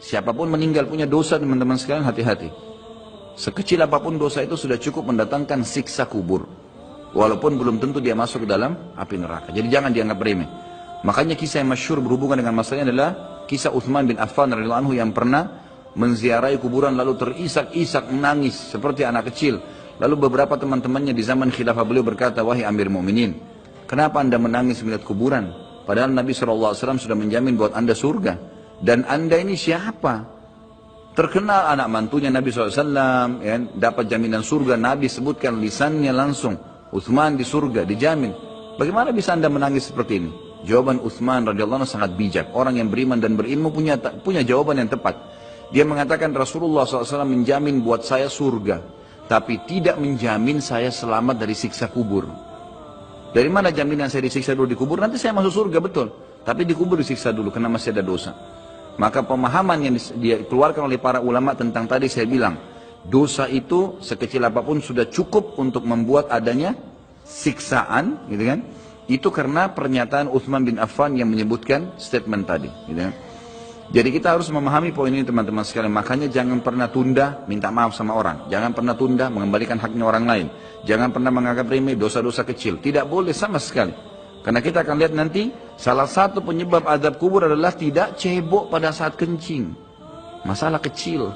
Siapapun meninggal punya dosa, teman-teman sekalian, hati-hati. Sekecil apapun dosa itu sudah cukup mendatangkan siksa kubur. Walaupun belum tentu dia masuk ke dalam api neraka. Jadi jangan dianggap remeh. Makanya kisah yang masyhur berhubungan dengan masalah ini adalah kisah Utsman bin Affan radhiyallahu anhu yang pernah menziarahi kuburan lalu terisak-isak menangis seperti anak kecil. Lalu beberapa teman-temannya di zaman khilafah beliau berkata, "Wahai Amir Mu'minin, kenapa anda menangis melihat kuburan? Padahal Nabi SAW sudah menjamin buat anda surga. Dan anda ini siapa? Terkenal anak mantunya Nabi SAW, ya, dapat jaminan surga. Nabi sebutkan lisannya langsung, Utsman di surga, dijamin. Bagaimana bisa anda menangis seperti ini?" Jawaban Utsman radhiyallahu anhu sangat bijak. Orang yang beriman dan berilmu punya jawaban yang tepat. Dia mengatakan, Rasulullah SAW menjamin buat saya surga, tapi tidak menjamin saya selamat dari siksa kubur. Dari mana jaminan saya disiksa dulu di kubur? Nanti saya masuk surga, betul. Tapi di kubur disiksa dulu karena masih ada dosa. Maka pemahaman yang dikeluarkan oleh para ulama tentang tadi saya bilang, dosa itu sekecil apapun sudah cukup untuk membuat adanya siksaan, gitu kan? Itu karena pernyataan Utsman bin Affan yang menyebutkan statement tadi, gitu kan? Jadi kita harus memahami poin ini, teman-teman sekalian. Makanya jangan pernah tunda minta maaf sama orang. Jangan pernah tunda mengembalikan haknya orang lain. Jangan pernah menganggap remeh dosa-dosa kecil. Tidak boleh sama sekali. Karena kita akan lihat nanti, salah satu penyebab azab kubur adalah tidak cebok pada saat kencing. Masalah kecil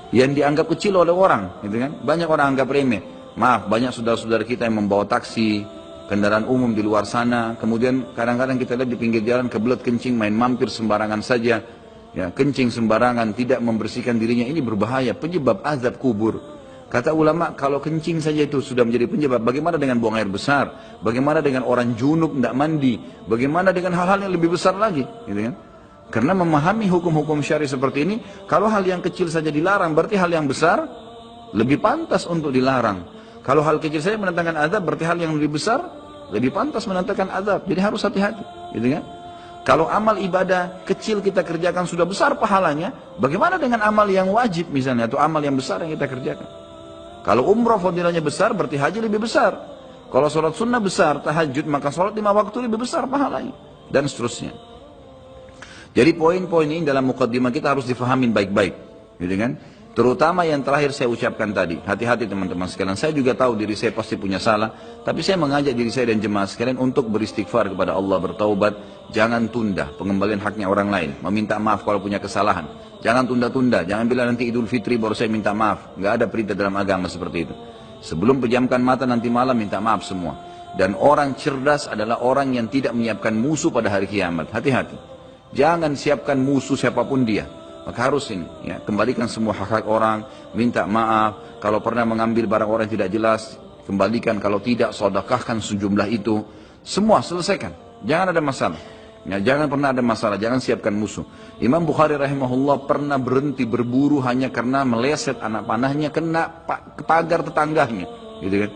yang dianggap kecil oleh orang, gitu kan? Banyak orang anggap remeh. Maaf, banyak saudara-saudara kita yang membawa taksi, kendaraan umum di luar sana, kemudian kadang-kadang kita lihat di pinggir jalan kebelet kencing, main mampir sembarangan saja, ya, kencing sembarangan, tidak membersihkan dirinya. Ini berbahaya, penyebab azab kubur. Kata ulama, kalau kencing saja itu sudah menjadi penyebab, bagaimana dengan buang air besar? Bagaimana dengan orang junub tidak mandi? Bagaimana dengan hal-hal yang lebih besar lagi, gitu kan? Karena memahami hukum-hukum syari seperti ini, kalau hal yang kecil saja dilarang, berarti hal yang besar lebih pantas untuk dilarang. Kalau hal kecil saja mendatangkan azab, berarti hal yang lebih besar lebih pantas mendatangkan azab. Jadi harus hati-hati, gitu kan? Kalau amal ibadah kecil kita kerjakan sudah besar pahalanya, bagaimana dengan amal yang wajib misalnya, atau amal yang besar yang kita kerjakan? Kalau umrah fadilahnya besar, berarti haji lebih besar. Kalau sholat sunnah besar, tahajud, maka sholat 5 waktu lebih besar pahalanya, dan seterusnya. Jadi poin-poin ini dalam mukaddimah kita harus difahamin baik-baik, gitu kan? Terutama yang terakhir saya ucapkan tadi, hati-hati teman-teman sekalian. Saya juga tahu diri saya pasti punya salah, tapi saya mengajak diri saya dan jemaah sekalian untuk beristighfar kepada Allah, bertaubat. Jangan tunda pengembalian haknya orang lain, meminta maaf kalau punya kesalahan. Jangan tunda-tunda, jangan bilang nanti Idul Fitri baru saya minta maaf. Nggak ada perintah dalam agama seperti itu. Sebelum pejamkan mata nanti malam minta maaf semua. Dan orang cerdas adalah orang yang tidak menyiapkan musuh pada hari kiamat. Hati-hati. Jangan siapkan musuh siapapun dia. Maka harus ini, ya, kembalikan semua hak-hak orang, minta maaf. Kalau pernah mengambil barang orang yang tidak jelas, kembalikan. Kalau tidak, sedekahkan sejumlah itu. Semua selesaikan. Jangan ada masalah. Ya, jangan pernah ada masalah, jangan siapkan musuh. Imam Bukhari rahimahullah pernah berhenti berburu hanya karena meleset anak panahnya kena pagar tetangganya, gitu kan?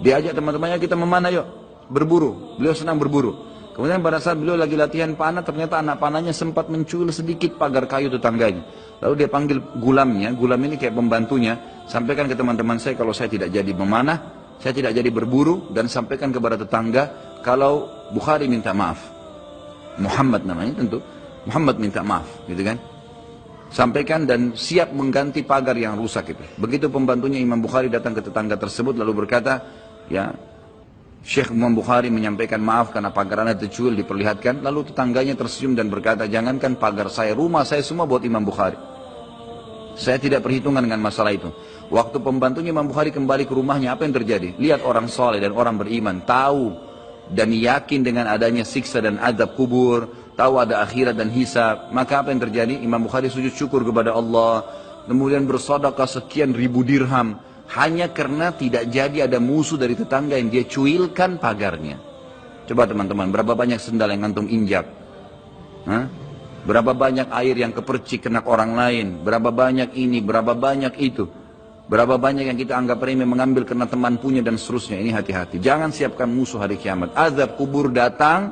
Diajak teman-temannya, kita memanah yuk, berburu. Beliau senang berburu. Kemudian pada saat beliau lagi latihan panah, ternyata anak panahnya sempat mencuil sedikit pagar kayu tetangganya. Lalu dia panggil gulamnya, gulam ini kayak pembantunya, sampaikan ke teman-teman saya kalau saya tidak jadi memanah, saya tidak jadi berburu, dan sampaikan kepada tetangga kalau Bukhari minta maaf. Muhammad namanya tentu, Muhammad minta maaf, gitu kan? Sampaikan dan siap mengganti pagar yang rusak itu. Begitu pembantunya Imam Bukhari datang ke tetangga tersebut lalu berkata, ya, Syekh Imam Bukhari menyampaikan maaf karena pagar anda tercuil, diperlihatkan. Lalu tetangganya tersenyum dan berkata, jangankan pagar saya, rumah saya semua buat Imam Bukhari. Saya tidak perhitungan dengan masalah itu. Waktu pembantunya Imam Bukhari kembali ke rumahnya, apa yang terjadi? Lihat orang soleh dan orang beriman, tahu dan yakin dengan adanya siksa dan azab kubur, tahu ada akhirat dan hisab. Maka apa yang terjadi? Imam Bukhari sujud syukur kepada Allah, kemudian bersedekah sekian ribu dirham, hanya karena tidak jadi ada musuh dari tetangga yang dia cuilkan pagarnya. Coba teman-teman, berapa banyak sendal yang antum injak? Hah? Berapa banyak air yang kepercik kena orang lain? Berapa banyak ini, berapa banyak itu? Berapa banyak yang kita anggap remeh mengambil karena teman punya dan seterusnya. Ini hati-hati. Jangan siapkan musuh hari kiamat. Azab kubur datang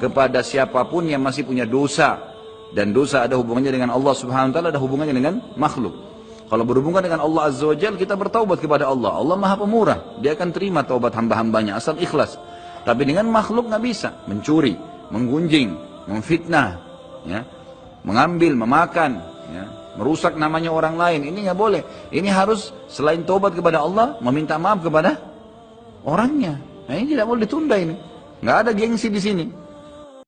kepada siapapun yang masih punya dosa. Dan dosa ada hubungannya dengan Allah subhanahu wa ta'ala, ada hubungannya dengan makhluk. Kalau berhubungan dengan Allah azza wa jalla, kita bertaubat kepada Allah. Allah maha pemurah. Dia akan terima taubat hamba-hambanya asal ikhlas. Tapi dengan makhluk nggak bisa. Mencuri, menggunjing, memfitnah, ya, mengambil, memakan, ya, merusak namanya orang lain, ini nggak boleh. Ini harus selain tobat kepada Allah, meminta maaf kepada orangnya. Nah ini tidak boleh ditunda ini. Nggak ada gengsi di sini.